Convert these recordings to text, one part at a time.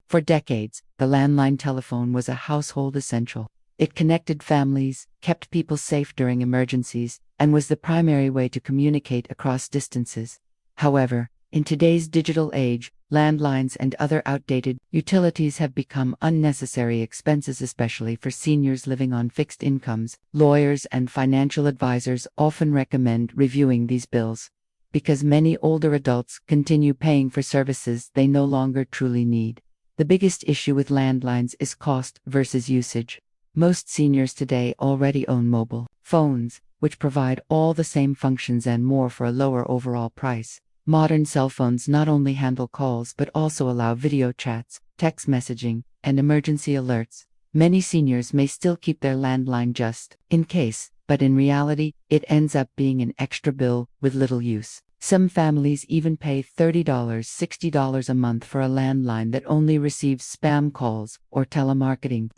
For decades, the landline telephone was a household essential. It connected families, kept people safe during emergencies, and was the primary way to communicate across distances. However, in today's digital age, landlines and other outdated utilities have become unnecessary expenses, especially for seniors living on fixed incomes. Lawyers and financial advisors often recommend reviewing these bills, because many older adults continue paying for services they no longer truly need. The biggest issue with landlines is cost versus usage. Most seniors today already own mobile phones, which provide all the same functions and more for a lower overall price. Modern cell phones not only handle calls but also allow video chats, text messaging, and emergency alerts. Many seniors may still keep their landline just in case, but in reality, it ends up being an extra bill with little use. Some families even pay $30, $60 a month for a landline that only receives spam calls or telemarketing.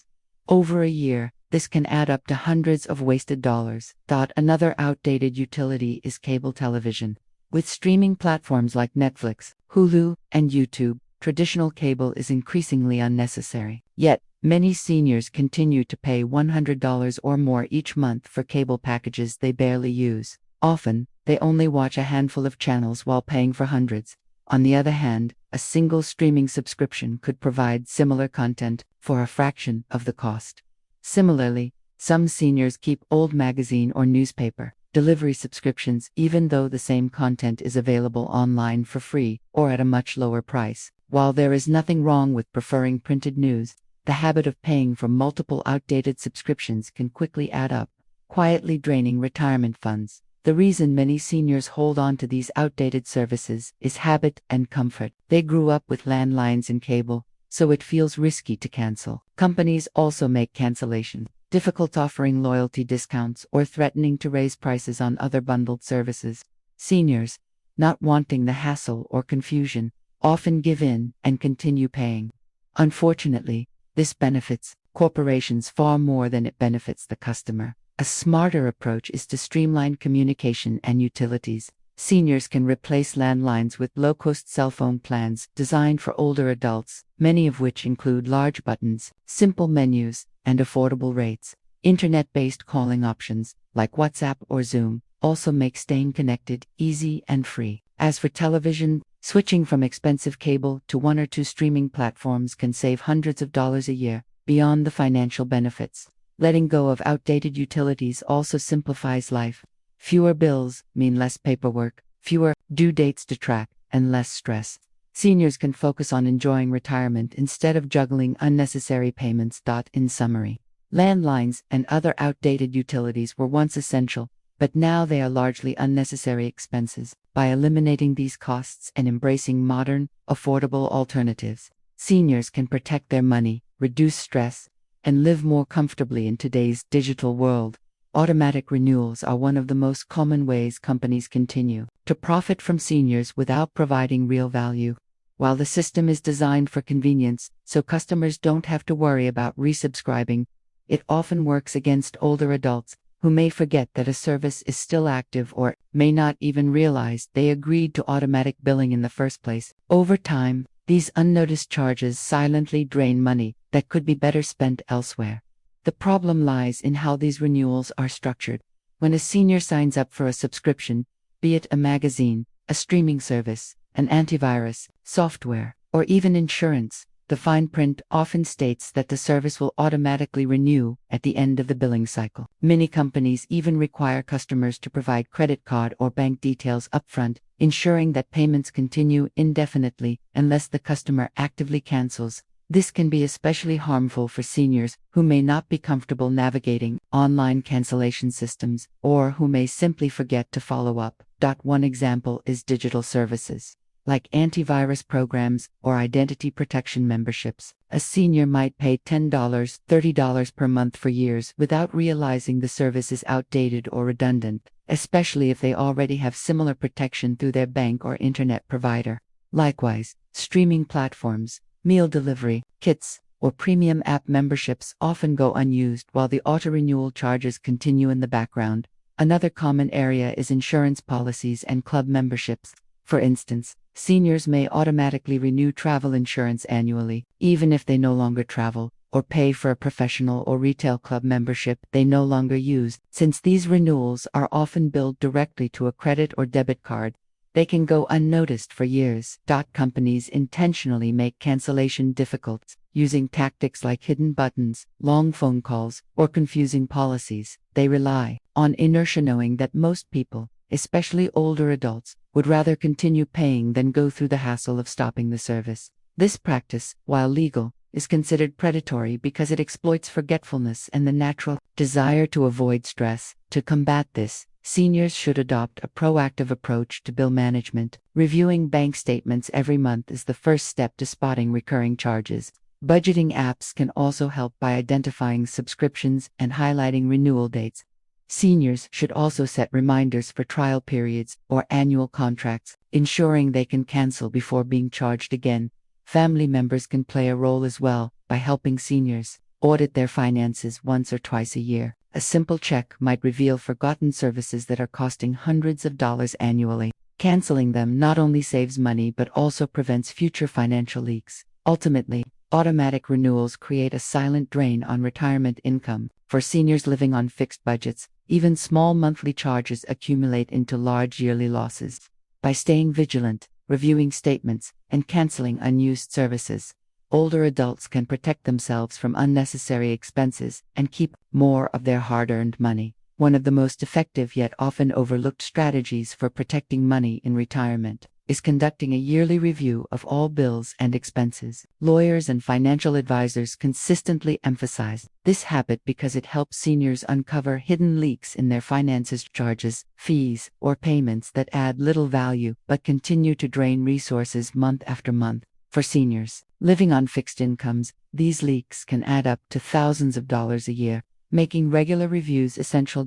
Over a year, this can add up to hundreds of wasted dollars. Another outdated utility is cable television. With streaming platforms like Netflix, Hulu, and YouTube, traditional cable is increasingly unnecessary. Yet, many seniors continue to pay $100 or more each month for cable packages they barely use. Often, they only watch a handful of channels while paying for hundreds. On the other hand, a single streaming subscription could provide similar content for a fraction of the cost. Similarly, some seniors keep old magazine or newspaper delivery subscriptions even though the same content is available online for free or at a much lower price. While there is nothing wrong with preferring printed news, the habit of paying for multiple outdated subscriptions can quickly add up, quietly draining retirement funds. The reason many seniors hold on to these outdated services is habit and comfort. They grew up with landlines and cable, so it feels risky to cancel. Companies also make cancellation difficult, offering loyalty discounts or threatening to raise prices on other bundled services. Seniors, not wanting the hassle or confusion, often give in and continue paying. Unfortunately, this benefits corporations far more than it benefits the customer. A smarter approach is to streamline communication and utilities. Seniors can replace landlines with low-cost cell phone plans designed for older adults, many of which include large buttons, simple menus, and affordable rates. Internet-based calling options, like WhatsApp or Zoom, also make staying connected easy and free. As for television, switching from expensive cable to one or two streaming platforms can save hundreds of dollars a year, beyond the financial benefits. Letting go of outdated utilities also simplifies life. Fewer bills mean less paperwork, fewer due dates to track, and less stress. Seniors can focus on enjoying retirement instead of juggling unnecessary payments. In summary, landlines and other outdated utilities were once essential, but now they are largely unnecessary expenses. By eliminating these costs and embracing modern, affordable alternatives, seniors can protect their money, reduce stress, and live more comfortably in today's digital world. Automatic renewals are one of the most common ways companies continue to profit from seniors without providing real value. While the system is designed for convenience, so customers don't have to worry about resubscribing, it often works against older adults who may forget that a service is still active or may not even realize they agreed to automatic billing in the first place. Over time, these unnoticed charges silently drain money that could be better spent elsewhere. The problem lies in how these renewals are structured. When a senior signs up for a subscription, be it a magazine, a streaming service, an antivirus, software, or even insurance, the fine print often states that the service will automatically renew at the end of the billing cycle. Many companies even require customers to provide credit card or bank details upfront, ensuring that payments continue indefinitely unless the customer actively cancels. This can be especially harmful for seniors who may not be comfortable navigating online cancellation systems or who may simply forget to follow up. One example is digital services, like antivirus programs or identity protection memberships. A senior might pay $10, $30 per month for years without realizing the service is outdated or redundant, especially if they already have similar protection through their bank or internet provider. Likewise, streaming platforms, meal delivery, kits, or premium app memberships often go unused while the auto-renewal charges continue in the background. Another common area is insurance policies and club memberships. For instance, Seniors may automatically renew travel insurance annually, even if they no longer travel, or pay for a professional or retail club membership they no longer use. Since these renewals are often billed directly to a credit or debit card, they can go unnoticed for years. Companies intentionally make cancellation difficult, using tactics like hidden buttons, long phone calls, or confusing policies. They rely on inertia, knowing that most people, especially older adults, would rather continue paying than go through the hassle of stopping the service. This practice, while legal, is considered predatory because it exploits forgetfulness and the natural desire to avoid stress. To combat this, seniors should adopt a proactive approach to bill management. Reviewing bank statements every month is the first step to spotting recurring charges. Budgeting apps can also help by identifying subscriptions and highlighting renewal dates. Seniors should also set reminders for trial periods or annual contracts, ensuring they can cancel before being charged again. Family members can play a role as well by helping seniors audit their finances once or twice a year. A simple check might reveal forgotten services that are costing hundreds of dollars annually. Canceling them not only saves money but also prevents future financial leaks. Ultimately, automatic renewals create a silent drain on retirement income. For seniors living on fixed budgets, even small monthly charges accumulate into large yearly losses. By staying vigilant, reviewing statements, and canceling unused services, older adults can protect themselves from unnecessary expenses and keep more of their hard-earned money. One of the most effective yet often overlooked strategies for protecting money in retirement is conducting a yearly review of all bills and expenses. Lawyers and financial advisors consistently emphasize this habit because it helps seniors uncover hidden leaks in their finances, charges, fees, or payments that add little value but continue to drain resources month after month. For seniors living on fixed incomes, these leaks can add up to thousands of dollars a year, making regular reviews essential.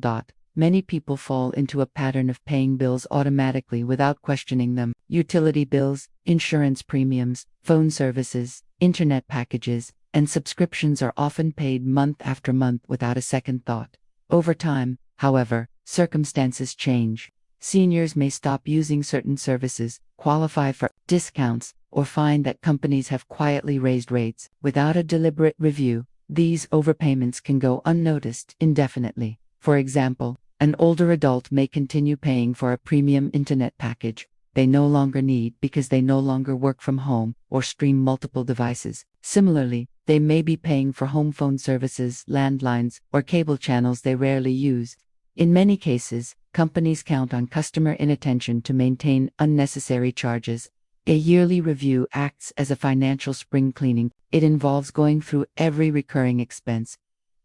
Many people fall into a pattern of paying bills automatically without questioning them. Utility bills, insurance premiums, phone services, internet packages, and subscriptions are often paid month after month without a second thought. Over time, however, circumstances change. Seniors may stop using certain services, qualify for discounts, or find that companies have quietly raised rates. Without a deliberate review, these overpayments can go unnoticed indefinitely. For example, an older adult may continue paying for a premium internet package they no longer need because they no longer work from home or stream multiple devices. Similarly, they may be paying for home phone services, landlines, or cable channels they rarely use. In many cases, companies count on customer inattention to maintain unnecessary charges. A yearly review acts as a financial spring cleaning. It involves going through every recurring expense,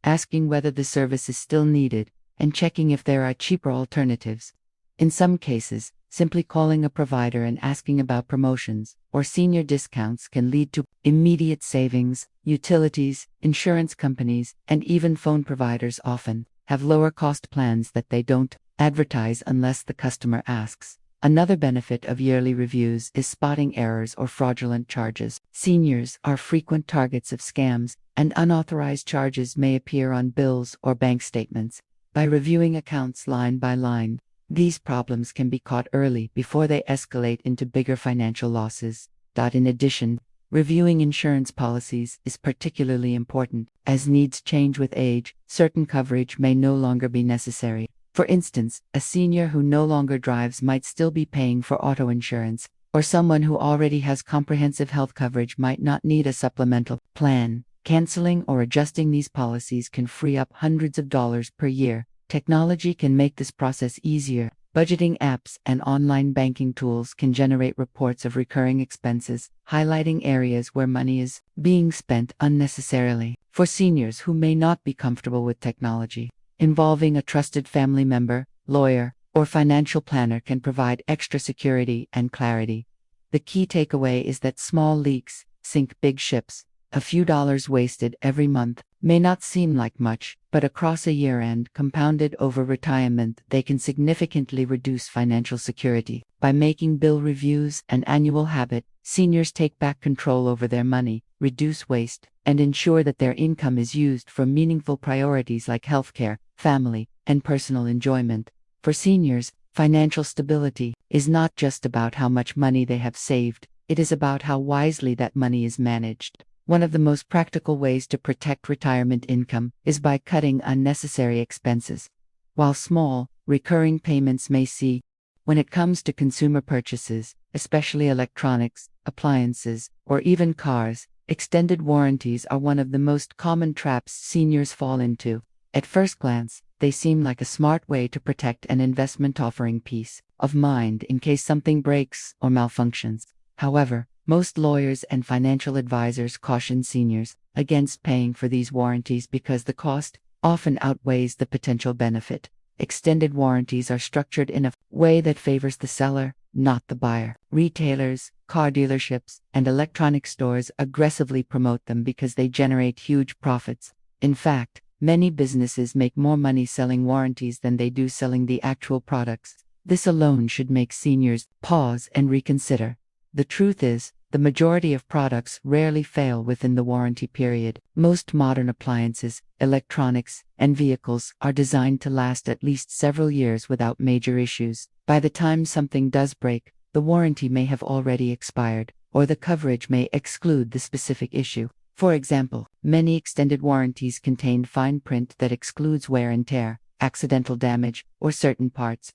asking whether the service is still needed, and checking if there are cheaper alternatives. In some cases, simply calling a provider and asking about promotions or senior discounts can lead to immediate savings. Utilities, insurance companies, and even phone providers often have lower cost plans that they don't advertise unless the customer asks. Another benefit of yearly reviews is spotting errors or fraudulent charges. Seniors are frequent targets of scams, and unauthorized charges may appear on bills or bank statements. By reviewing accounts line by line, these problems can be caught early before they escalate into bigger financial losses. In addition, reviewing insurance policies is particularly important. As needs change with age, certain coverage may no longer be necessary. For instance, a senior who no longer drives might still be paying for auto insurance, or someone who already has comprehensive health coverage might not need a supplemental plan. Canceling or adjusting these policies can free up hundreds of dollars per year. Technology can make this process easier. Budgeting apps and online banking tools can generate reports of recurring expenses, highlighting areas where money is being spent unnecessarily. For seniors who may not be comfortable with technology, involving a trusted family member, lawyer, or financial planner can provide extra security and clarity. The key takeaway is that small leaks sink big ships. A few dollars wasted every month may not seem like much, but across a year and compounded over retirement, they can significantly reduce financial security. By making bill reviews an annual habit, seniors take back control over their money, reduce waste, and ensure that their income is used for meaningful priorities like healthcare, family, and personal enjoyment. For seniors, financial stability is not just about how much money they have saved, it is about how wisely that money is managed. One of the most practical ways to protect retirement income is by cutting unnecessary expenses. While small, recurring payments may see, when it comes to consumer purchases, especially electronics, appliances, or even cars, extended warranties are one of the most common traps seniors fall into. At first glance, they seem like a smart way to protect an investment, offering peace of mind in case something breaks or malfunctions. However, most lawyers and financial advisors caution seniors against paying for these warranties because the cost often outweighs the potential benefit. Extended warranties are structured in a way that favors the seller, not the buyer. Retailers, car dealerships, and electronic stores aggressively promote them because they generate huge profits. In fact, many businesses make more money selling warranties than they do selling the actual products. This alone should make seniors pause and reconsider. The truth is, the majority of products rarely fail within the warranty period. Most modern appliances, electronics, and vehicles are designed to last at least several years without major issues. By the time something does break, the warranty may have already expired, or the coverage may exclude the specific issue. For example, many extended warranties contain fine print that excludes wear and tear, accidental damage, or certain parts.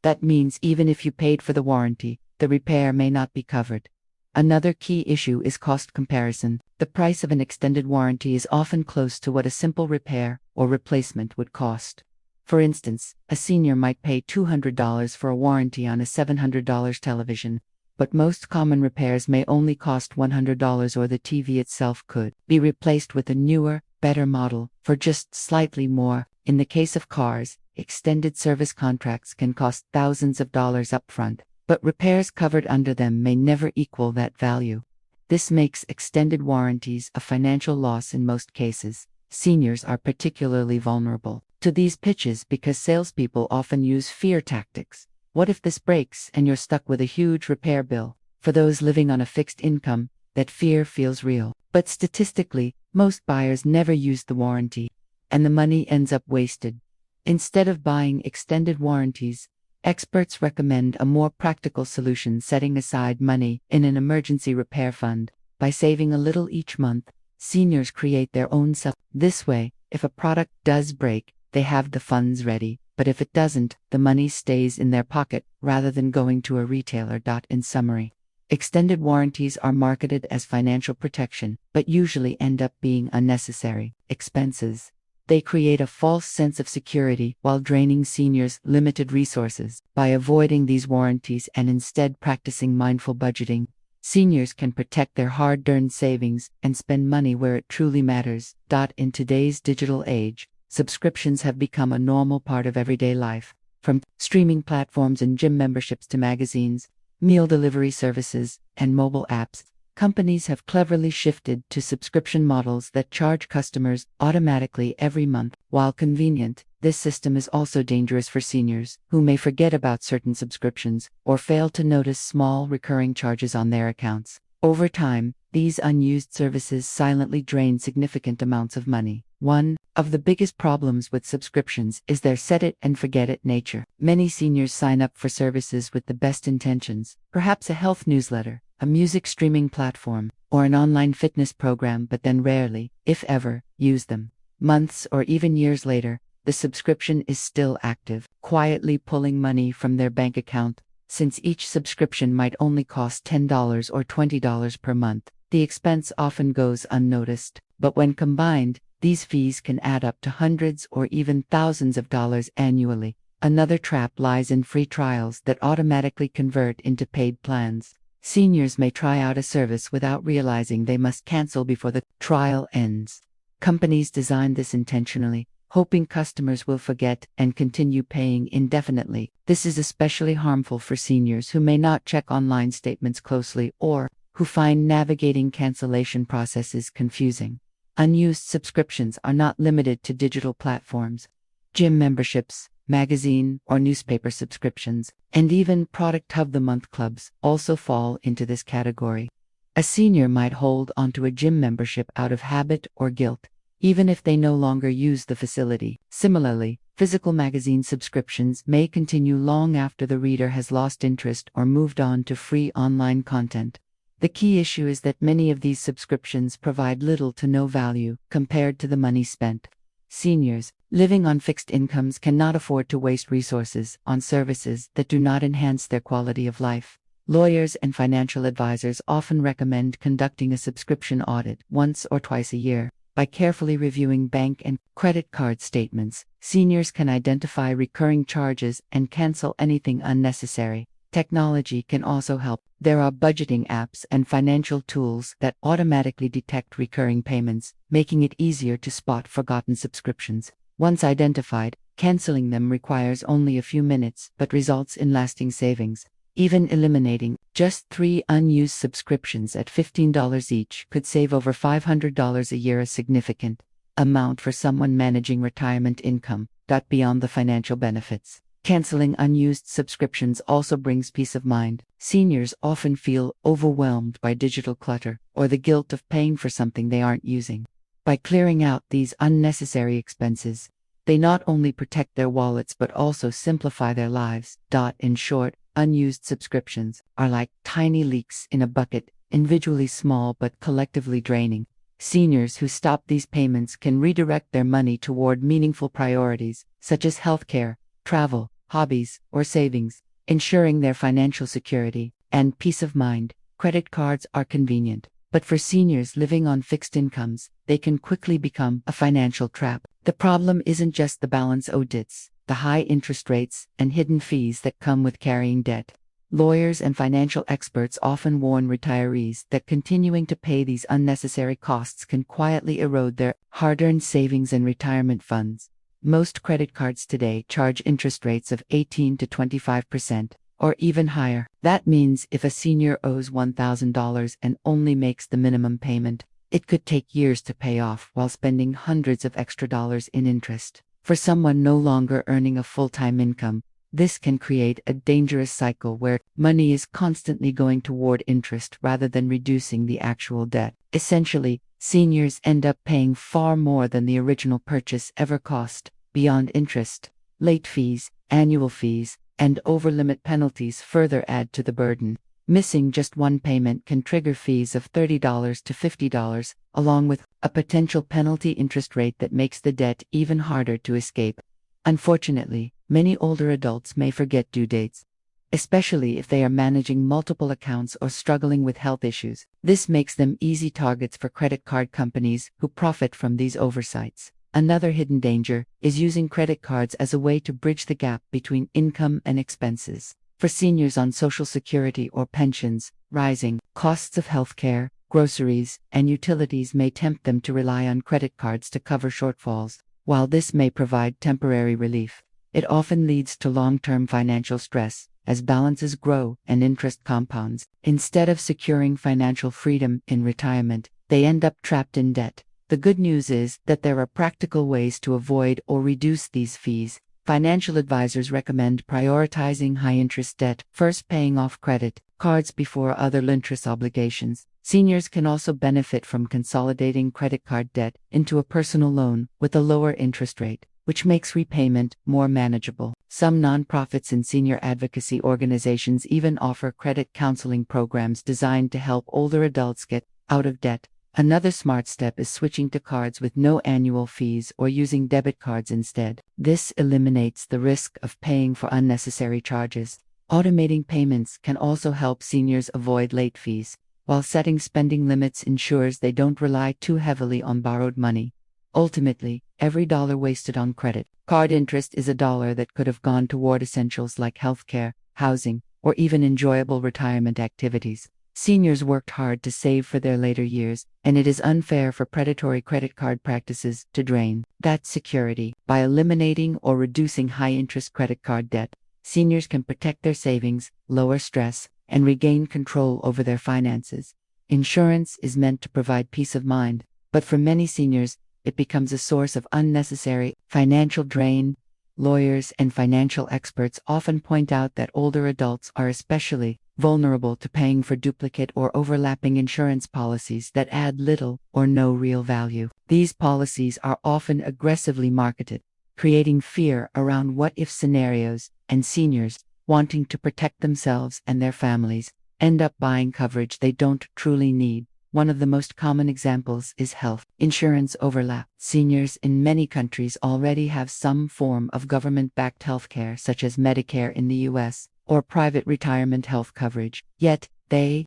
That means even if you paid for the warranty, the repair may not be covered. Another key issue is cost comparison. The price of an extended warranty is often close to what a simple repair or replacement would cost. For instance, a senior might pay $200 for a warranty on a $700 television, but most common repairs may only cost $100, or the TV itself could be replaced with a newer, better model for just slightly more. In the case of cars, extended service contracts can cost thousands of dollars upfront, but repairs covered under them may never equal that value. This makes extended warranties a financial loss in most cases. Seniors are particularly vulnerable to these pitches because salespeople often use fear tactics. What if this breaks and you're stuck with a huge repair bill? For those living on a fixed income, that fear feels real. But statistically, most buyers never use the warranty, and the money ends up wasted. Instead of buying extended warranties, experts recommend a more practical solution: setting aside money in an emergency repair fund. By saving a little each month, seniors create their own This way, if a product does break, they have the funds ready, but if it doesn't, the money stays in their pocket rather than going to a retailer. In summary, extended warranties are marketed as financial protection, but usually end up being unnecessary expenses. They create a false sense of security while draining seniors' limited resources. By avoiding these warranties and instead practicing mindful budgeting, seniors can protect their hard-earned savings and spend money where it truly matters. In today's digital age, subscriptions have become a normal part of everyday life. From streaming platforms and gym memberships to magazines, meal delivery services, and mobile apps, companies have cleverly shifted to subscription models that charge customers automatically every month. While convenient, this system is also dangerous for seniors, who may forget about certain subscriptions or fail to notice small recurring charges on their accounts. Over time, these unused services silently drain significant amounts of money. One of the biggest problems with subscriptions is their set-it-and-forget-it nature. Many seniors sign up for services with the best intentions, perhaps a health newsletter, a music streaming platform, or an online fitness program, but then rarely, if ever, use them. Months or even years later, the subscription is still active, quietly pulling money from their bank account. Since each subscription might only cost $10 or $20 per month, the expense often goes unnoticed. But when combined, these fees can add up to hundreds or even thousands of dollars annually. Another trap lies in free trials that automatically convert into paid plans. Seniors may try out a service without realizing they must cancel before the trial ends. Companies design this intentionally, hoping customers will forget and continue paying indefinitely. This is especially harmful for seniors who may not check online statements closely or who find navigating cancellation processes confusing. Unused subscriptions are not limited to digital platforms. Gym memberships, magazine or newspaper subscriptions, and even product of-the-month clubs also fall into this category. A senior might hold onto a gym membership out of habit or guilt, even if they no longer use the facility. Similarly, Physical magazine subscriptions may continue long after the reader has lost interest or moved on to free online content. The key issue is that many of these subscriptions provide little to no value compared to the money spent. Seniors living on fixed incomes cannot afford to waste resources on services that do not enhance their quality of life. Lawyers and financial advisors often recommend conducting a subscription audit once or twice a year. By carefully reviewing bank and credit card statements, seniors can identify recurring charges and cancel anything unnecessary. Technology can also help. There are budgeting apps and financial tools that automatically detect recurring payments, making it easier to spot forgotten subscriptions. Once identified, canceling them requires only a few minutes but results in lasting savings. Even eliminating just 3 unused subscriptions at $15 each could save over $500 a year, a significant amount for someone managing retirement income. Beyond the financial benefits, canceling unused subscriptions also brings peace of mind. Seniors often feel overwhelmed by digital clutter or the guilt of paying for something they aren't using. By clearing out these unnecessary expenses, they not only protect their wallets but also simplify their lives. In short, unused subscriptions are like tiny leaks in a bucket, individually small but collectively draining. Seniors who stop these payments can redirect their money toward meaningful priorities, such as healthcare, travel, hobbies, or savings, ensuring their financial security and peace of mind. Credit cards are convenient, but for seniors living on fixed incomes, they can quickly become a financial trap. The problem isn't just the balance owed, it's the high interest rates and hidden fees that come with carrying debt. Lawyers and financial experts often warn retirees that continuing to pay these unnecessary costs can quietly erode their hard-earned savings and retirement funds. Most credit cards today charge interest rates of 18 to 25%, or even higher. That means if a senior owes $1,000 and only makes the minimum payment, it could take years to pay off while spending hundreds of extra dollars in interest. For someone no longer earning a full-time income, this can create a dangerous cycle where money is constantly going toward interest rather than reducing the actual debt. Essentially, seniors end up paying far more than the original purchase ever cost. Beyond interest, late fees, annual fees, and overlimit penalties further add to the burden. Missing just one payment can trigger fees of $30 to $50, along with a potential penalty interest rate that makes the debt even harder to escape. Unfortunately, many older adults may forget due dates, especially if they are managing multiple accounts or struggling with health issues. This makes them easy targets for credit card companies who profit from these oversights. Another hidden danger is using credit cards as a way to bridge the gap between income and expenses. For seniors on Social Security or pensions, rising costs of healthcare, groceries, and utilities may tempt them to rely on credit cards to cover shortfalls. While this may provide temporary relief, it often leads to long-term financial stress as balances grow and interest compounds. Instead of securing financial freedom in retirement, they end up trapped in debt. The good news is that there are practical ways to avoid or reduce these fees. Financial advisors recommend prioritizing high-interest debt, first paying off credit cards before other interest obligations. Seniors can also benefit from consolidating credit card debt into a personal loan with a lower interest rate, which makes repayment more manageable. Some nonprofits and senior advocacy organizations even offer credit counseling programs designed to help older adults get out of debt. Another smart step is switching to cards with no annual fees or using debit cards instead. This eliminates the risk of paying for unnecessary charges. Automating payments can also help seniors avoid late fees, while setting spending limits ensures they don't rely too heavily on borrowed money. Ultimately, every dollar wasted on credit card interest is a dollar that could have gone toward essentials like healthcare, housing, or even enjoyable retirement activities. Seniors worked hard to save for their later years, and it is unfair for predatory credit card practices to drain that security. By eliminating or reducing high-interest credit card debt, seniors can protect their savings, lower stress, and regain control over their finances. Insurance is meant to provide peace of mind, but for many seniors, it becomes a source of unnecessary financial drain. Lawyers and financial experts often point out that older adults are especially vulnerable to paying for duplicate or overlapping insurance policies that add little or no real value. These policies are often aggressively marketed, creating fear around what-if scenarios, and seniors, wanting to protect themselves and their families, end up buying coverage they don't truly need. One of the most common examples is health insurance overlap. Seniors in many countries already have some form of government-backed healthcare, such as Medicare in the US, or private retirement health coverage. Yet, they